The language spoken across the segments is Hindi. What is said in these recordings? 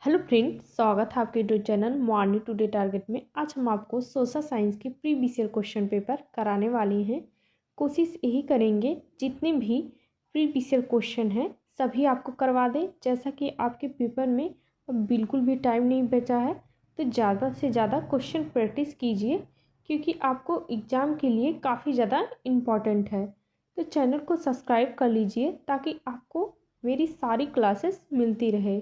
हेलो फ्रेंड्स, स्वागत है आपके YouTube channel morning today target में। आज हम आपको सोशल साइंस के प्रीवियस ईयर क्वेश्चन पेपर कराने वाले हैं। कोशिश यही करेंगे जितने भी प्रीवियस ईयर क्वेश्चन हैं सभी आपको करवा दें। जैसा कि आपके पेपर में अब बिल्कुल भी टाइम नहीं बचा है, तो ज़्यादा से ज़्यादा क्वेश्चन प्रैक्टिस कीजिए, क्योंकि आपको एग्ज़ाम के लिए काफ़ी ज़्यादा इम्पॉर्टेंट है। तो चैनल को सब्सक्राइब कर लीजिए ताकि आपको मेरी सारी क्लासेस मिलती रहे,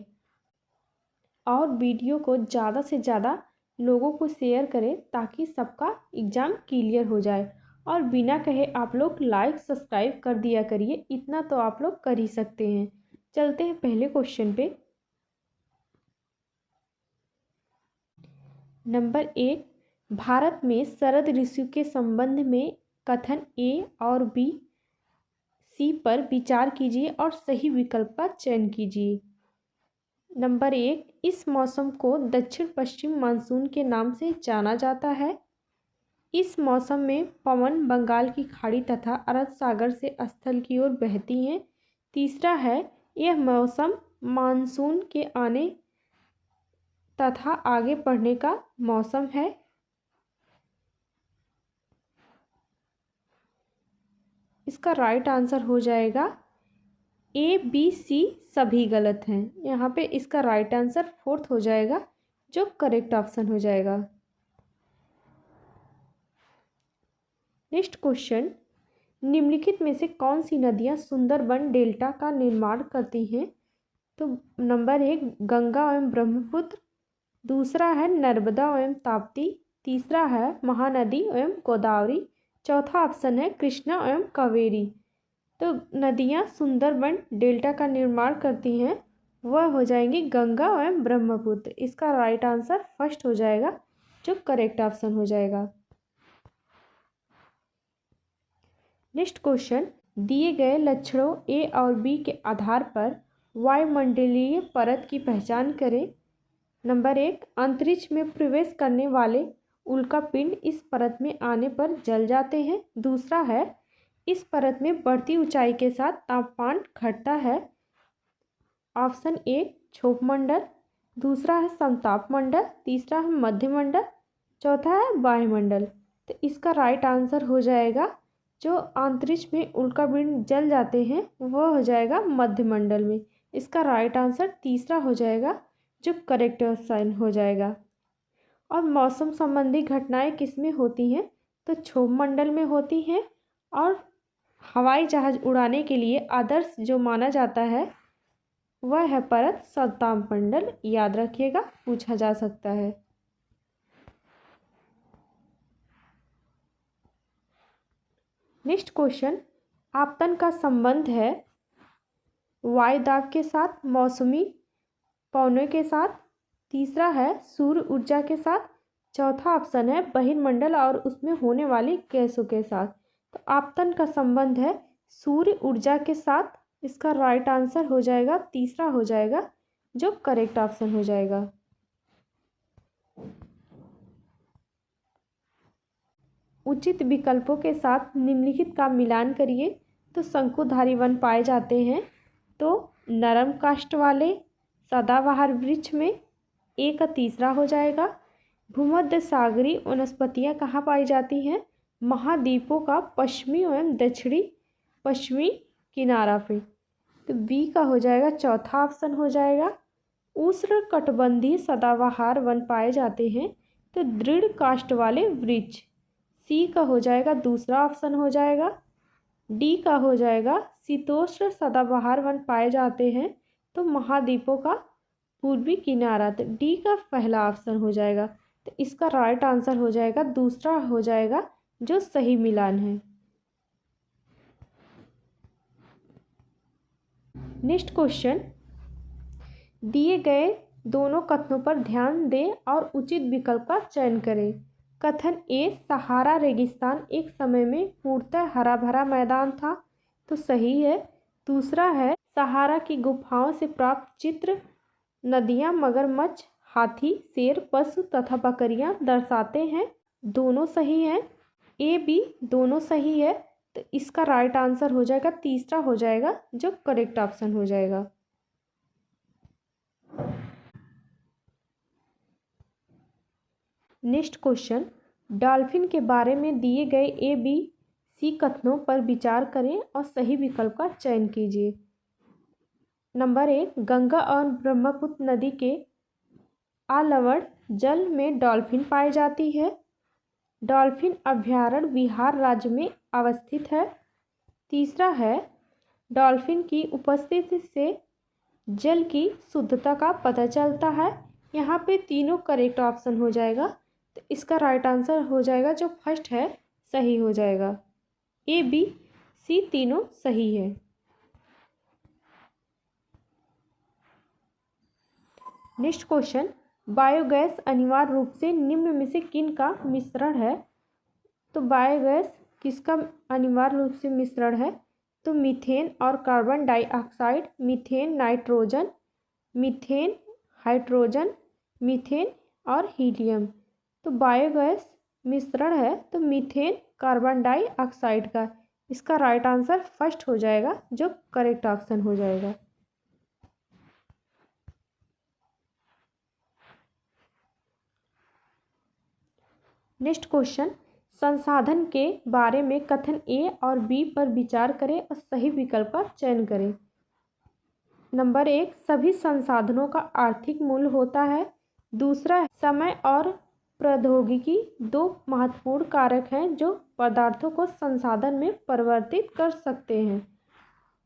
और वीडियो को ज़्यादा से ज़्यादा लोगों को शेयर करें ताकि सबका एग्ज़ाम क्लियर हो जाए। और बिना कहे आप लोग लाइक सब्सक्राइब कर दिया करिए, इतना तो आप लोग कर ही सकते हैं। चलते हैं पहले क्वेश्चन पे। नंबर 1, भारत में शरद ऋतु के संबंध में कथन ए और बी सी पर विचार कीजिए और सही विकल्प का चयन कीजिए। नंबर 1, इस मौसम को दक्षिण पश्चिम मानसून के नाम से जाना जाता है। इस मौसम में पवन बंगाल की खाड़ी तथा अरब सागर से स्थल की ओर बहती हैं। तीसरा है, यह मौसम मानसून के आने तथा आगे बढ़ने का मौसम है। इसका राइट आंसर हो जाएगा ए बी सी सभी गलत हैं। यहाँ पे इसका राइट आंसर फोर्थ हो जाएगा, जो करेक्ट ऑप्शन हो जाएगा। नेक्स्ट क्वेश्चन, निम्नलिखित में से कौन सी नदियाँ सुंदरबन डेल्टा का निर्माण करती हैं? तो नंबर 1, गंगा एवं ब्रह्मपुत्र। दूसरा है नर्मदा एवं ताप्ती। तीसरा है महानदी एवं गोदावरी। चौथा ऑप्शन है कृष्णा एवं कावेरी। तो नदियाँ सुंदरबन डेल्टा का निर्माण करती हैं वह हो जाएंगी गंगा एवं ब्रह्मपुत्र। इसका राइट आंसर फर्स्ट हो जाएगा, जो करेक्ट ऑप्शन हो जाएगा। नेक्स्ट क्वेश्चन, दिए गए लक्षणों ए और बी के आधार पर वायुमंडलीय परत की पहचान करें। नंबर 1, अंतरिक्ष में प्रवेश करने वाले उल्कापिंड इस परत में आने पर जल जाते हैं। दूसरा है, इस परत में बढ़ती ऊंचाई के साथ तापमान घटता है। ऑप्शन ए क्षोभमंडल। दूसरा है समताप मंडल। तीसरा है मध्यमंडल। चौथा है वायुमंडल। तो इसका राइट आंसर हो जाएगा, जो अंतरिक्ष में उल्कापिंड जल जाते हैं वह हो जाएगा मध्यमंडल में। इसका राइट आंसर तीसरा हो जाएगा, जो करेक्ट ऑप्शन हो जाएगा। और मौसम संबंधी घटनाएं किस में होती हैं? तो क्षोभमंडल में होती हैं। और हवाई जहाज उड़ाने के लिए आदर्श जो माना जाता है वह है परत समताप मंडल। याद रखिएगा, पूछा जा सकता है। नेक्स्ट क्वेश्चन, आपतन का संबंध है वायुदाब के साथ, मौसमी पवनों के साथ। तीसरा है सूर्य ऊर्जा के साथ। चौथा ऑप्शन है बहिर्मंडल और उसमें होने वाली गैसों के साथ। तो आपतन का संबंध है सूर्य ऊर्जा के साथ। इसका राइट आंसर हो जाएगा तीसरा हो जाएगा, जो करेक्ट ऑप्शन हो जाएगा। उचित विकल्पों के साथ निम्नलिखित का मिलान करिए। तो शंकुधारी वन पाए जाते हैं तो नरम काष्ठ वाले सदाबहार वृक्ष में। ए का तीसरा हो जाएगा। भूमध्य सागरीय वनस्पतियाँ कहाँ पाई जाती हैं? महाद्वीपों का पश्चिमी एवं दक्षिणी पश्चिमी किनारा पे। तो बी का हो जाएगा चौथा ऑप्शन हो जाएगा। उष्ण कटिबंधीय सदाबहार वन पाए जाते हैं तो दृढ़ काष्ठ वाले वृक्ष। सी का हो जाएगा दूसरा ऑप्शन हो जाएगा। डी का हो जाएगा शीतोष्ण सदाबहार वन पाए जाते हैं तो महाद्वीपों का पूर्वी किनारा। तो डी का पहला ऑप्शन हो जाएगा। तो इसका राइट आंसर हो जाएगा दूसरा हो जाएगा, जो सही मिलान है। नेक्स्ट क्वेश्चन, दिए गए दोनों कथनों पर ध्यान दें और उचित विकल्प का चयन करें। कथन ए, सहारा रेगिस्तान एक समय में पूर्णतः हरा भरा मैदान था। तो सही है। दूसरा है, सहारा की गुफाओं से प्राप्त चित्र नदियाँ, मगरमच्छ, हाथी, शेर, पशु तथा बकरियाँ दर्शाते हैं। दोनों सही हैं। ए बी दोनों सही है। तो इसका राइट आंसर हो जाएगा तीसरा हो जाएगा, जो करेक्ट ऑप्शन हो जाएगा। नेक्स्ट क्वेश्चन, डॉल्फिन के बारे में दिए गए ए बी सी कथनों पर विचार करें और सही विकल्प का चयन कीजिए। नंबर 1, गंगा और ब्रह्मपुत्र नदी के आलवण जल में डॉल्फिन पाई जाती है। डॉल्फिन अभयारण्य बिहार राज्य में अवस्थित है। तीसरा है, डॉल्फिन की उपस्थिति से जल की शुद्धता का पता चलता है। यहाँ पे तीनों करेक्ट ऑप्शन हो जाएगा, तो इसका राइट आंसर हो जाएगा जो फर्स्ट है सही हो जाएगा। ए बी सी तीनों सही है। नेक्स्ट क्वेश्चन, बायोगैस अनिवार्य रूप से निम्न में से किन का मिश्रण है। तो बायोगैस किसका अनिवार्य रूप से मिश्रण है, तो मीथेन और carbon dioxide, methane nitrogen, methane hydrogen, methane और हीलियम। तो बायोगैस मिश्रण है तो मीथेन कार्बन डाइऑक्साइड का। इसका राइट आंसर फर्स्ट हो जाएगा जो करेक्ट ऑप्शन हो जाएगा। नेक्स्ट क्वेश्चन, संसाधन के बारे में कथन ए और बी पर विचार करें और सही विकल्प का चयन करें। नंबर 1, सभी संसाधनों का आर्थिक मूल्य होता है। दूसरा, समय और प्रौद्योगिकी दो महत्वपूर्ण कारक हैं जो पदार्थों को संसाधन में परिवर्तित कर सकते हैं।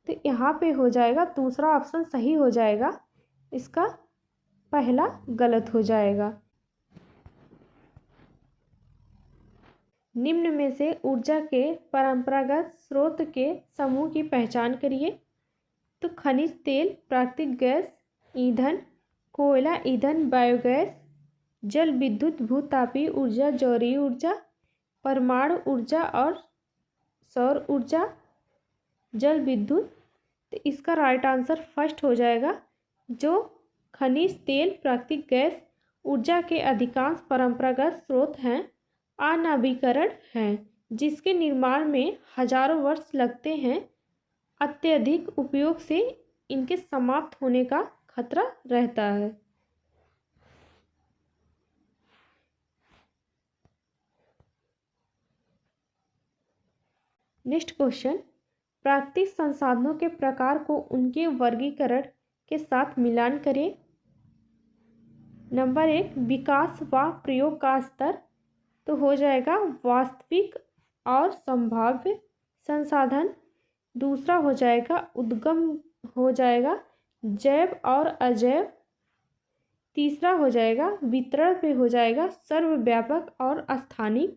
तो यहाँ पे हो जाएगा दूसरा ऑप्शन सही हो जाएगा, इसका पहला गलत हो जाएगा। निम्न में से ऊर्जा के परंपरागत स्रोत के समूह की पहचान करिए। तो खनिज तेल, प्राकृतिक गैस, ईंधन, कोयला ईंधन, बायोगैस, जल विद्युत, भूतापीय ऊर्जा, जौहरी ऊर्जा, परमाणु ऊर्जा और सौर ऊर्जा, जल विद्युत। तो इसका राइट आंसर फर्स्ट हो जाएगा जो खनिज तेल, प्राकृतिक गैस ऊर्जा के अधिकांश परंपरागत स्रोत हैं, अनवीकरण हैं, जिसके निर्माण में हजारों वर्ष लगते हैं। अत्यधिक उपयोग से इनके समाप्त होने का खतरा रहता है। नेक्स्ट क्वेश्चन, प्राकृतिक संसाधनों के प्रकार को उनके वर्गीकरण के साथ मिलान करें। नंबर 1, विकास व प्रयोग का स्तर। तो हो जाएगा वास्तविक और संभाव्य संसाधन। दूसरा हो जाएगा उद्गम, हो जाएगा जैव और अजैव। तीसरा हो जाएगा वितरण पे हो जाएगा सर्वव्यापक और स्थानीय।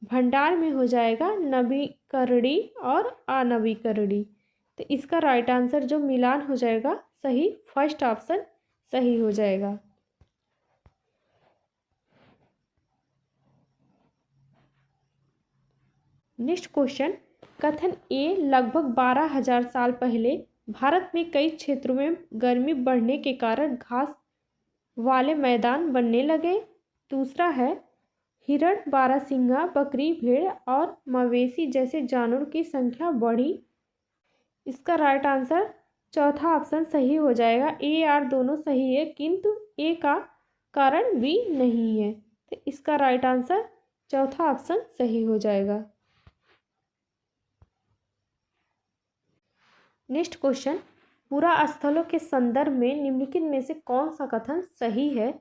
भंडार में हो जाएगा नवीकरणीय और अनवीकरणीय। तो इसका राइट आंसर जो मिलान हो जाएगा सही, फर्स्ट ऑप्शन सही हो जाएगा। नेक्स्ट क्वेश्चन, कथन ए लगभग 12,000 साल पहले भारत में कई क्षेत्रों में गर्मी बढ़ने के कारण घास वाले मैदान बनने लगे। दूसरा है, हिरण, बारहसिंगा, बकरी, भेड़ और मवेशी जैसे जानवरों की संख्या बढ़ी। इसका राइट आंसर चौथा ऑप्शन सही हो जाएगा। ए आर दोनों सही है किंतु ए का कारण बी नहीं है, तो इसका राइट आंसर चौथा ऑप्शन सही हो जाएगा। नेक्स्ट क्वेश्चन, पूरा स्थलों के संदर्भ में निम्नलिखित में से कौन सा कथन सही है।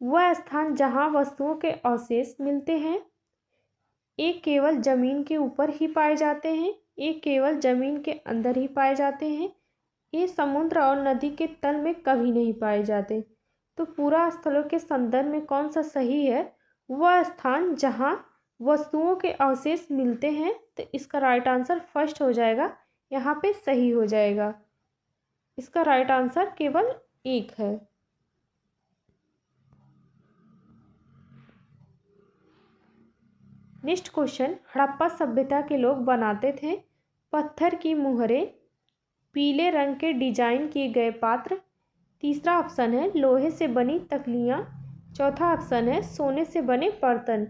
वह स्थान जहां वस्तुओं के अवशेष मिलते हैं। ए केवल जमीन के ऊपर ही पाए जाते हैं। ए केवल जमीन के अंदर ही पाए जाते हैं। ये समुद्र और नदी के तल में कभी नहीं पाए जाते। तो पूरा स्थलों के संदर्भ में कौन सा सही है, वह स्थान जहां वस्तुओं के अवशेष मिलते हैं। तो इसका राइट आंसर फर्स्ट हो जाएगा, यहाँ पे सही हो जाएगा। इसका राइट आंसर केवल एक है। नेक्स्ट क्वेश्चन, हड़प्पा सभ्यता के लोग बनाते थे पत्थर की मुहरें, पीले रंग के डिजाइन किए गए पात्र। तीसरा ऑप्शन है लोहे से बनी तकलियाँ। चौथा ऑप्शन है सोने से बने बर्तन।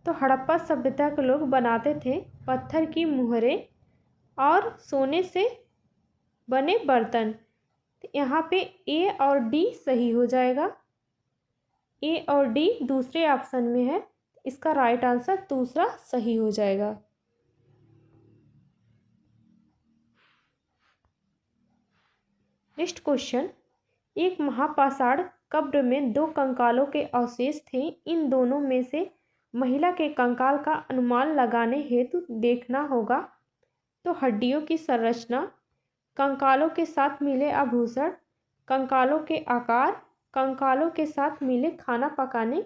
तो हड़प्पा सभ्यता के लोग बनाते थे पत्थर की मुहरें और सोने से बने बर्तन। तो यहाँ पे ए और डी सही हो जाएगा। ए और डी दूसरे ऑप्शन में है, इसका राइट आंसर दूसरा सही हो जाएगा। नेक्स्ट क्वेश्चन, एक महापाषाण कब्र में 2 कंकालों के अवशेष थे। इन दोनों में से महिला के कंकाल का अनुमान लगाने हेतु देखना होगा तो हड्डियों की संरचना, कंकालों के साथ मिले आभूषण, कंकालों के आकार, कंकालों के साथ मिले खाना पकाने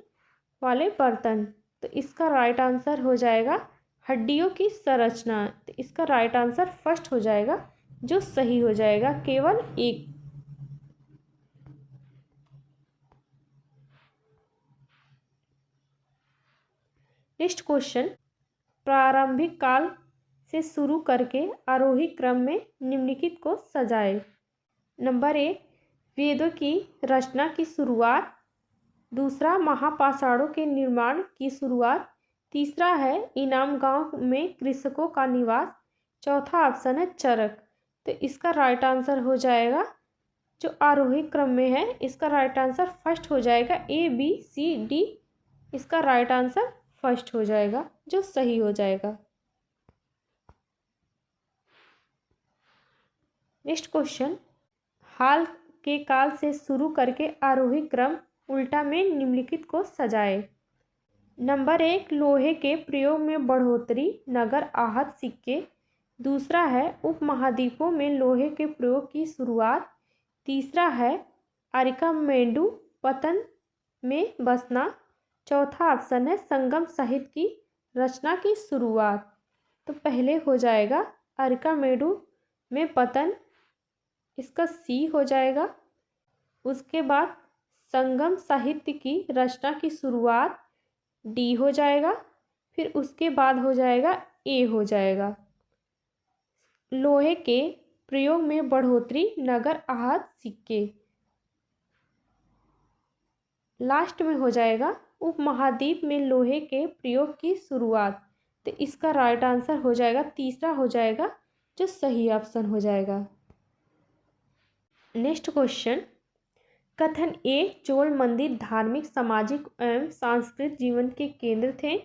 वाले बर्तन। तो इसका राइट आंसर हो जाएगा हड्डियों की संरचना। तो इसका राइट आंसर फर्स्ट हो जाएगा, जो सही हो जाएगा, केवल एक। नेक्स्ट क्वेश्चन, प्रारंभिक काल से शुरू करके आरोही क्रम में निम्नलिखित को सजाए। नंबर 1, वेदों की रचना की शुरुआत। दूसरा, महापाषाणों के निर्माण की शुरुआत। तीसरा है इनाम गांव में कृषकों का निवास। चौथा ऑप्शन है चरक। तो इसका राइट आंसर हो जाएगा, जो आरोही क्रम में है, इसका राइट आंसर फर्स्ट हो जाएगा, ए बी सी डी। इसका राइट आंसर फर्स्ट हो जाएगा, जो सही हो जाएगा। नेक्स्ट क्वेश्चन, हाल के काल से शुरू करके आरोही क्रम उल्टा में निम्नलिखित को सजाए। नंबर 1, लोहे के प्रयोग में बढ़ोतरी, नगर आहत सिक्के। दूसरा है उपमहाद्वीपों में लोहे के प्रयोग की शुरुआत। तीसरा है अरिकामेडु पतन में बसना। चौथा ऑप्शन है संगम साहित्य की रचना की शुरुआत। तो पहले हो जाएगा अरिकामेडु में पतन, इसका सी हो जाएगा। उसके बाद संगम साहित्य की रचना की शुरुआत, डी हो जाएगा। फिर उसके बाद हो जाएगा ए हो जाएगा। लोहे के प्रयोग में बढ़ोतरी, नगर आहत सिक्के। लास्ट में हो जाएगा उपमहाद्वीप में लोहे के प्रयोग की शुरुआत। तो इसका राइट आंसर हो जाएगा, तीसरा हो जाएगा, जो सही ऑप्शन हो जाएगा। नेक्स्ट क्वेश्चन, कथन ए, चोल मंदिर धार्मिक, सामाजिक एवं सांस्कृतिक जीवन के केंद्र थे।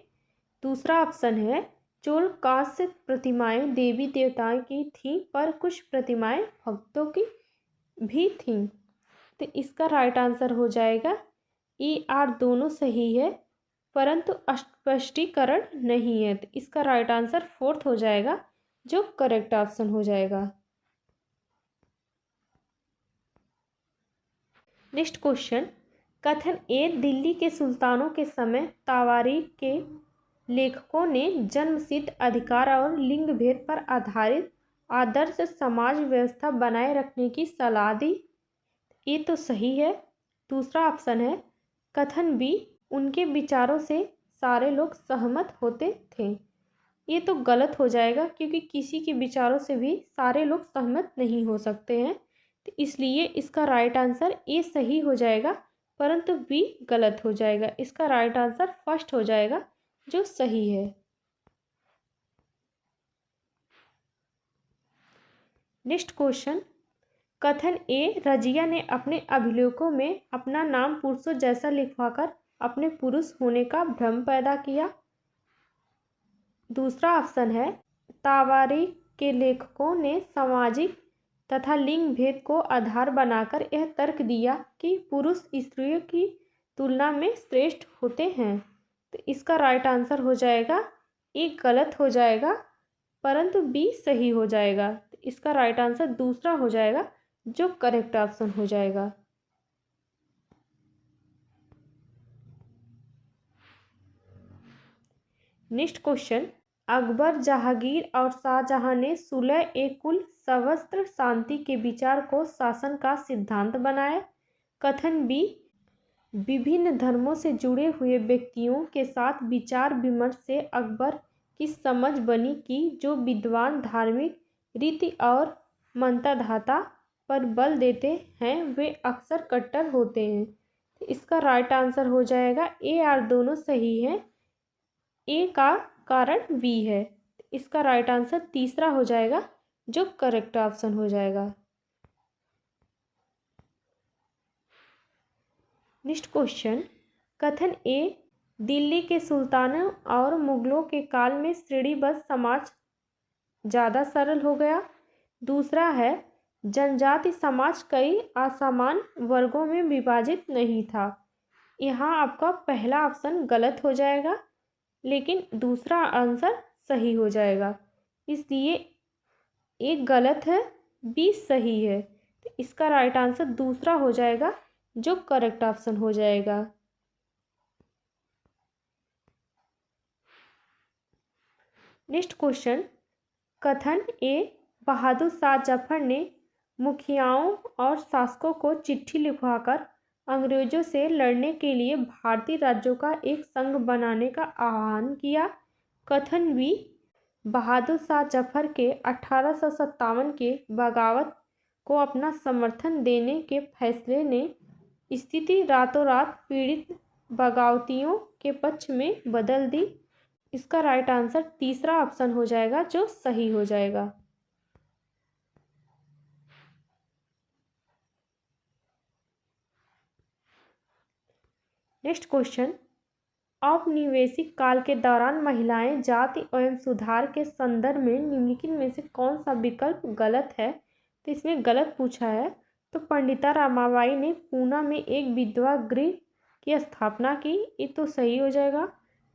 दूसरा ऑप्शन है चोल कांस्य प्रतिमाएं देवी देवताओं की थीं, पर कुछ प्रतिमाएं भक्तों की भी थीं। तो इसका राइट आंसर हो जाएगा ई आर, दोनों सही है, परंतु स्पष्टीकरण नहीं है। तो इसका राइट आंसर फोर्थ हो जाएगा, जो करेक्ट ऑप्शन हो जाएगा। नेक्स्ट क्वेश्चन, कथन ए, दिल्ली के सुल्तानों के समय तवारीख के लेखकों ने जन्मसिद्ध अधिकार और लिंग भेद पर आधारित आदर्श समाज व्यवस्था बनाए रखने की सलाह दी। ये तो सही है। दूसरा ऑप्शन है कथन बी, उनके विचारों से सारे लोग सहमत होते थे। ये तो गलत हो जाएगा, क्योंकि किसी के विचारों से भी सारे लोग सहमत नहीं हो सकते हैं। तो इसलिए इसका राइट आंसर ए सही हो जाएगा, परंतु बी गलत हो जाएगा। इसका राइट आंसर फर्स्ट हो जाएगा, जो सही है। नेक्स्ट क्वेश्चन, कथन ए, रजिया ने अपने अभिलेखों में अपना नाम पुरुषों जैसा लिखवाकर अपने पुरुष होने का भ्रम पैदा किया। दूसरा ऑप्शन है तवारीख के लेखकों ने सामाजिक तथा लिंग भेद को आधार बनाकर यह तर्क दिया कि पुरुष स्त्रियों की तुलना में श्रेष्ठ होते हैं। तो इसका राइट आंसर हो जाएगा, ए गलत हो जाएगा, परंतु बी सही हो जाएगा। तो इसका राइट आंसर दूसरा हो जाएगा, जो करेक्ट ऑप्शन हो जाएगा। नेक्स्ट क्वेश्चन, अकबर, जहांगीर और शाहजहां ने सुलह ए कुल सवस्त्र शांति के विचार को शासन का सिद्धांत बनाया। कथन बी, विभिन्न धर्मों से जुड़े हुए व्यक्तियों के साथ विचार विमर्श से अकबर की समझ बनी कि जो विद्वान धार्मिक रीति और मंत्रधाता पर बल देते हैं वे अक्सर कट्टर होते हैं। तो इसका राइट आंसर हो जाएगा, ए आर दोनों सही है, ए का कारण बी है। इसका राइट आंसर तीसरा हो जाएगा, जो करेक्ट ऑप्शन हो जाएगा। नेक्स्ट क्वेश्चन, कथन ए, दिल्ली के सुल्तानों और मुगलों के काल में श्रेणीबद्ध समाज ज़्यादा सरल हो गया। दूसरा है, जनजाति समाज कई असमान वर्गों में विभाजित नहीं था। यहाँ आपका पहला ऑप्शन गलत हो जाएगा, लेकिन दूसरा आंसर सही हो जाएगा। इसलिए एक गलत है, बी सही है। तो इसका राइट आंसर दूसरा हो जाएगा, जो करेक्ट ऑप्शन हो जाएगा। नेक्स्ट क्वेश्चन, कथन ए, बहादुर शाह जफर ने मुखियाओं और शासकों को चिट्ठी लिखवाकर अंग्रेजों से लड़ने के लिए भारतीय राज्यों का एक संघ बनाने का आह्वान किया। कथन बी, बहादुर शाह जफर के 1857 के बगावत को अपना समर्थन देने के फैसले ने स्थिति रातों रात पीड़ित बगावतियों के पक्ष में बदल दी। इसका राइट आंसर तीसरा ऑप्शन हो जाएगा, जो सही हो जाएगा। नेक्स्ट क्वेश्चन, औपनिवेशिक काल के दौरान महिलाएं जाति एवं सुधार के संदर्भ में निम्नलिखित में से कौन सा विकल्प गलत है? तो इसमें गलत पूछा है। तो पंडिता रमाबाई ने पूना में एक विधवा गृह की स्थापना की, ये तो सही हो जाएगा।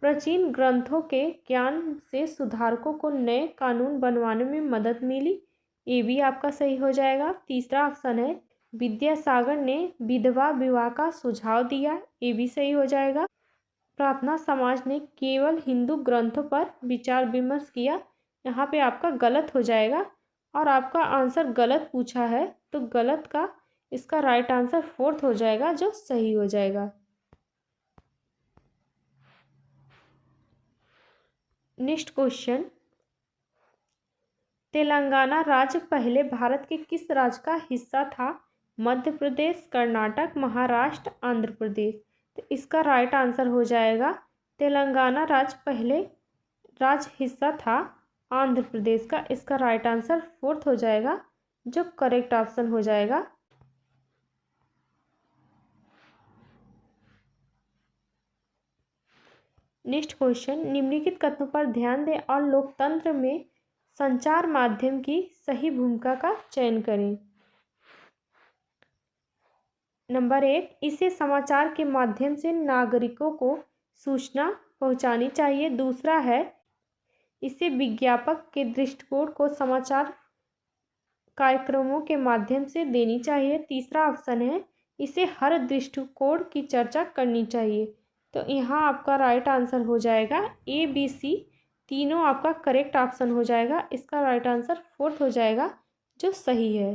प्राचीन ग्रंथों के ज्ञान से सुधारकों को नए कानून बनवाने में मदद मिली, ये भी आपका सही हो जाएगा। तीसरा ऑप्शन है, विद्यासागर ने विधवा विवाह का सुझाव दिया, ये भी सही हो जाएगा। प्रार्थना समाज ने केवल हिंदू ग्रंथों पर विचार विमर्श किया, यहाँ पे आपका गलत हो जाएगा। और आपका आंसर गलत पूछा है, तो गलत का इसका राइट आंसर फोर्थ हो जाएगा, जो सही हो जाएगा। नेक्स्ट क्वेश्चन, तेलंगाना राज्य पहले भारत के किस राज्य का हिस्सा था? मध्य प्रदेश, कर्नाटक, महाराष्ट्र, आंध्र प्रदेश। तो इसका राइट आंसर हो जाएगा, तेलंगाना राज्य पहले राज्य हिस्सा था आंध्र प्रदेश का। इसका राइट आंसर फोर्थ हो जाएगा, जो करेक्ट ऑप्शन हो जाएगा। नेक्स्ट क्वेश्चन, निम्नलिखित कथनों पर ध्यान दें और लोकतंत्र में संचार माध्यम की सही भूमिका का चयन करें। नंबर 1, इसे समाचार के माध्यम से नागरिकों को सूचना पहुंचानी चाहिए। दूसरा है, इसे विज्ञापक के दृष्टिकोण को समाचार कार्यक्रमों के माध्यम से देनी चाहिए। तीसरा ऑप्शन है, इसे हर दृष्टिकोण की चर्चा करनी चाहिए। तो यहाँ आपका राइट आंसर हो जाएगा ए, बी, सी, तीनों आपका करेक्ट ऑप्शन हो जाएगा। इसका राइट आंसर फोर्थ हो जाएगा, जो सही है।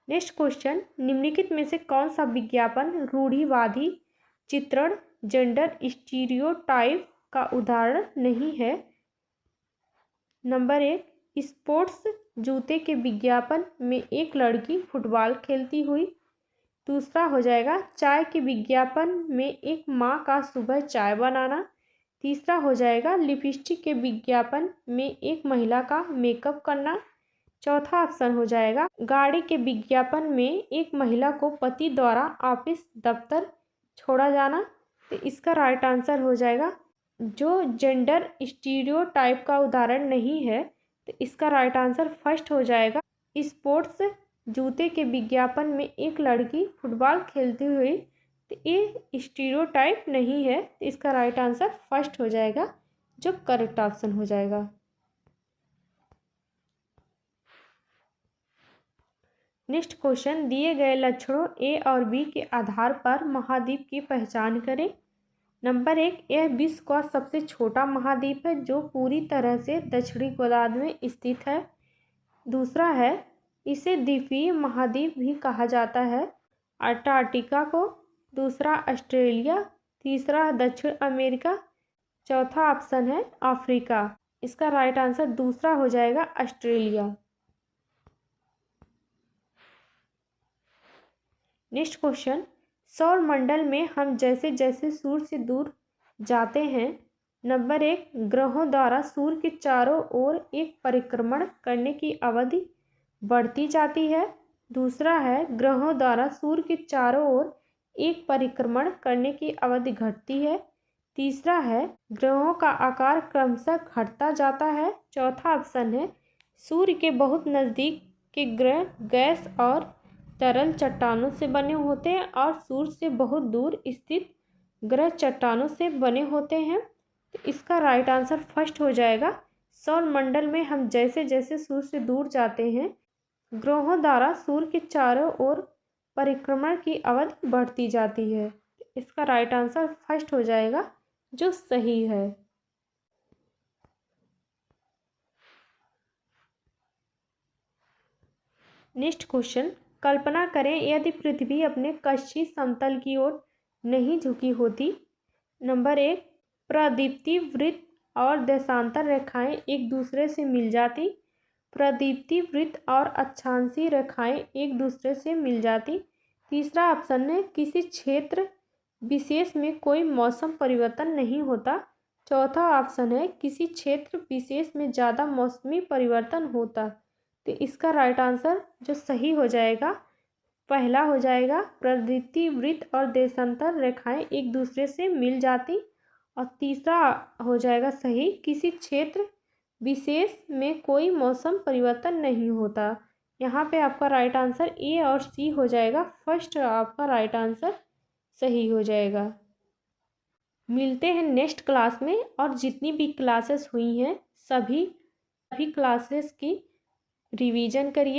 नेक्स्ट क्वेश्चन, निम्नलिखित में से कौन सा विज्ञापन रूढ़िवादी चित्रण जेंडर स्टीरियोटाइप का उदाहरण नहीं है? नंबर 1, स्पोर्ट्स जूते के विज्ञापन में एक लड़की फुटबॉल खेलती हुई। दूसरा हो जाएगा, चाय के विज्ञापन में एक माँ का सुबह चाय बनाना। तीसरा हो जाएगा, लिपस्टिक के विज्ञापन में एक महिला का मेकअप करना। चौथा ऑप्शन हो जाएगा, गाड़ी के विज्ञापन में एक महिला को पति द्वारा ऑफिस दफ्तर छोड़ा जाना। तो इसका राइट आंसर हो जाएगा, जो जेंडर स्टीरियोटाइप का उदाहरण नहीं है। तो इसका राइट आंसर फर्स्ट हो जाएगा, स्पोर्ट्स जूते के विज्ञापन में एक लड़की फुटबॉल खेलती हुई। तो ये स्टीरियोटाइप नहीं है, तो इसका राइट आंसर फर्स्ट हो जाएगा, जो करेक्ट ऑप्शन हो जाएगा। नेक्स्ट क्वेश्चन, दिए गए लक्षणों ए और बी के आधार पर महाद्वीप की पहचान करें। नंबर 1, यह विश्व का सबसे छोटा महाद्वीप है, जो पूरी तरह से दक्षिणी गोलार्ध में स्थित है। दूसरा है, इसे द्वीपीय महाद्वीप भी कहा जाता है, अंटार्कटिका को। दूसरा ऑस्ट्रेलिया। तीसरा दक्षिण अमेरिका। चौथा ऑप्शन है अफ्रीका। इसका राइट आंसर दूसरा हो जाएगा, ऑस्ट्रेलिया। नेक्स्ट क्वेश्चन, सौर मंडल में हम जैसे जैसे सूर्य से दूर जाते हैं, नंबर 1, ग्रहों द्वारा सूर्य के चारों ओर एक परिक्रमण करने की अवधि बढ़ती जाती है। दूसरा है ग्रहों द्वारा सूर्य के चारों ओर एक परिक्रमण करने की अवधि घटती है। तीसरा है ग्रहों का आकार क्रमशः घटता जाता है। चौथा ऑप्शन है सूर्य के बहुत नज़दीक के ग्रह गैस और तरल चट्टानों से बने होते हैं और सूर्य से बहुत दूर स्थित ग्रह चट्टानों से बने होते हैं। तो इसका राइट आंसर फर्स्ट हो जाएगा। सौरमंडल में हम जैसे जैसे सूर्य से दूर जाते हैं, ग्रहों द्वारा सूर्य के चारों ओर परिक्रमण की अवधि बढ़ती जाती है। इसका राइट आंसर फर्स्ट हो जाएगा, जो सही है। नेक्स्ट क्वेश्चन, कल्पना करें यदि पृथ्वी अपने कक्षीय समतल की ओर नहीं झुकी होती। नंबर 1, प्रदीप्ति वृत्त और देशांतर रेखाएं एक दूसरे से मिल जाती। प्रदीप्ति वृत्त और अक्षांशीय रेखाएं एक दूसरे से मिल जाती। तीसरा ऑप्शन है किसी क्षेत्र विशेष में कोई मौसम परिवर्तन नहीं होता। चौथा ऑप्शन है किसी क्षेत्र विशेष में ज़्यादा मौसमी परिवर्तन होता। तो इसका राइट आंसर जो सही हो जाएगा, पहला हो जाएगा प्रदीप्ति वृत्त और देशांतर रेखाएं एक दूसरे से मिल जाती। और तीसरा हो जाएगा सही, किसी क्षेत्र विशेष में कोई मौसम परिवर्तन नहीं होता। यहाँ पे आपका राइट आंसर ए और सी हो जाएगा। फर्स्ट आपका राइट आंसर सही हो जाएगा। मिलते हैं नेक्स्ट क्लास में, और जितनी भी क्लासेस हुई हैं सभी क्लासेस की रिवीजन करिए।